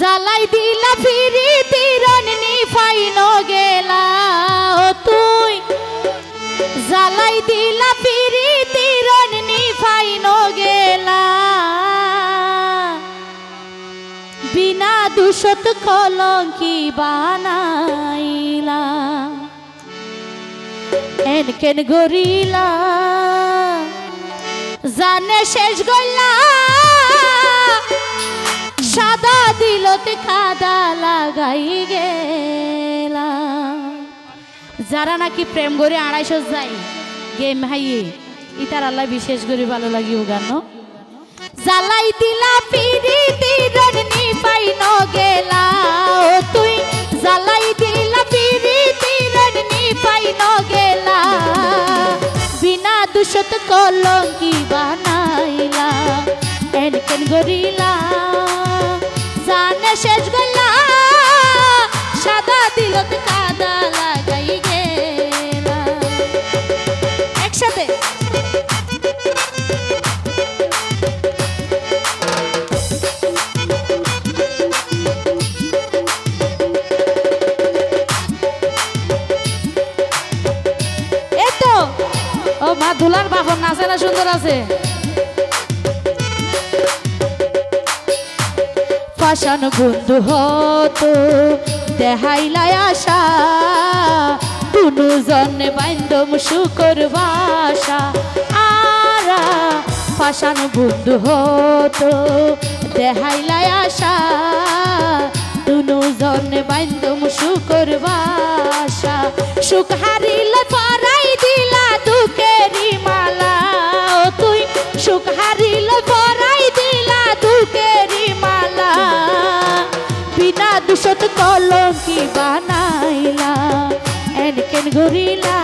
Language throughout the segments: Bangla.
জ্বালাই দিলা ফিরি তিরন নিফাইন গেলা ও তুই জ্বালাই দিলা ফিরি তিরন নিফাইন গেলা বিনা দুষত কলঙ্কি বানাইলা এনকেন গরিলা জানে শেষ গল্লা সাদা দিলতে কাদা লাগাই গেলা যারা নাকি প্রেম করে 250 যায় গেম হাইয়ে ইতার আল্লাহ বিশেষ করে ভালো লাগিও গান জ্বালাই দিলা পিরি তিরন নিফাইন গেলা ও তুই জ্বালাই দিলা পিরি তিরন নিফাইন গেলা বিনা দুষত কলঙ্কি বানাইলা এনকেন গরিলা জানে শেষ গলা সাদা দিলত কাদা লাগাই গেলা একসাথে এতো ও মা দুলার বাপন নাচে না সুন্দর আছে পাশান বন্ধু হতো দেহাইলাই আশা দুনু জনে বাইন্দম শুকর বাসা আরা পাশান বন্ধু হতো দেহাইলাই আশা দুনু জনে বাইন্দম শুকর বাসা সুখ হারিলে পরাই দিলা দুঃখেরি মালা ও তুই সুখ হারিলে পরাই দিলা দুঃখেরি মালা বিনা দুষত কলঙ্কি বানাইলা এনকেন গরিলা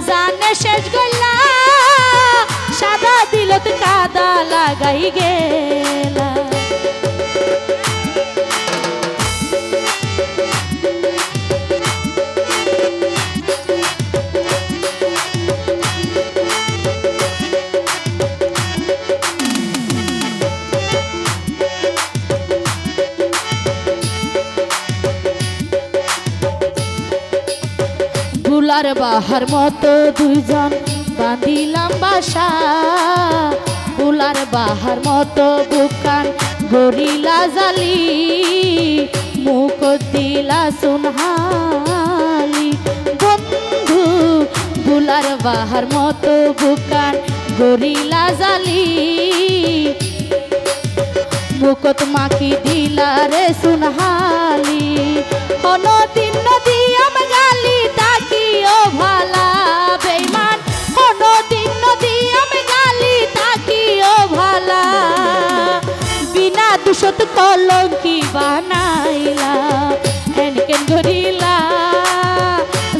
জানে শেষ গল্লা সাদা দিলত কাদা লাগাই গেলা বুলার বাহার মতো দুইজন বাঁধিলাম বাসা বুলার বাহার মতো বুকান গরিলা জালি মুখ দিলা সুনহালি বন্ধু বুলার বাহার মতো বুকান গরিলা জালি মুকত মাকি দিলা রে সুনহালি অনদিন নদী আমি গালি তাকিও ভালা বেঈমান অনদিন নদী আমি গালি তাকিও ভালা বিনা দুষত কলঙ্কি বানাইলা এনকেন গরিলা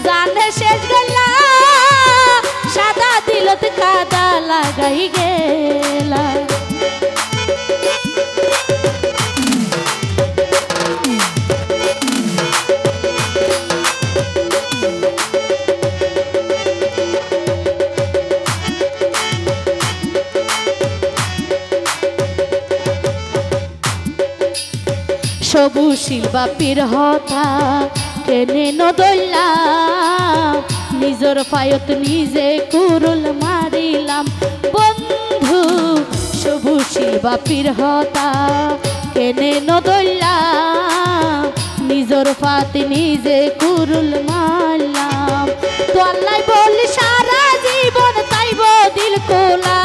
জানে শেষ গলা সাদা দিলত কাদা লাগাই গেলা সবুশীল বাপির হতা কেনে নদল্লা নিজর পায়ত নিজে কুরুল মারিলাম বন্ধু সবুশীল বাপির হতা কেনে নদল্লা নিজর পাত নিজে কুরুল মারলাম তো আল্লাহ বলি সারা জীবন তাইব দিল কোলা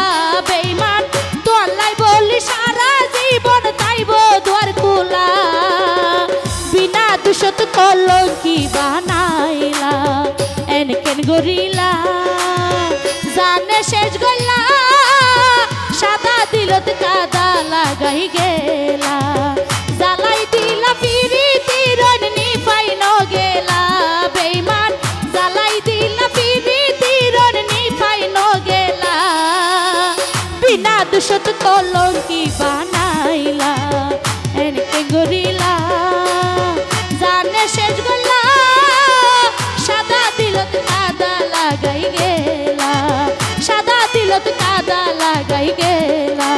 বেঈমান তো আল্লাহ বলি সারা জীবন তাইব দ্বার কোলা বিনা দুষত কলঙ্কি বানাইলা এনকেন গরিলা জানে শেষ গল্লা সাদা দিলত কাদা লাগাই গেলা জ্বালাই দিলা ফিরি তিরন নিফাইন গেলা বেঈমান জ্বালাই দিলা ফিরি তিরন নিফাইন গেলা বিনা দুষত কলঙ্কি বানাইলা এনকেন গরিলা জানে শেষ গল্লা সাদা দিলত কাদা লাগাই গেলা সাদা দিলত কাদা লাগাই গেলা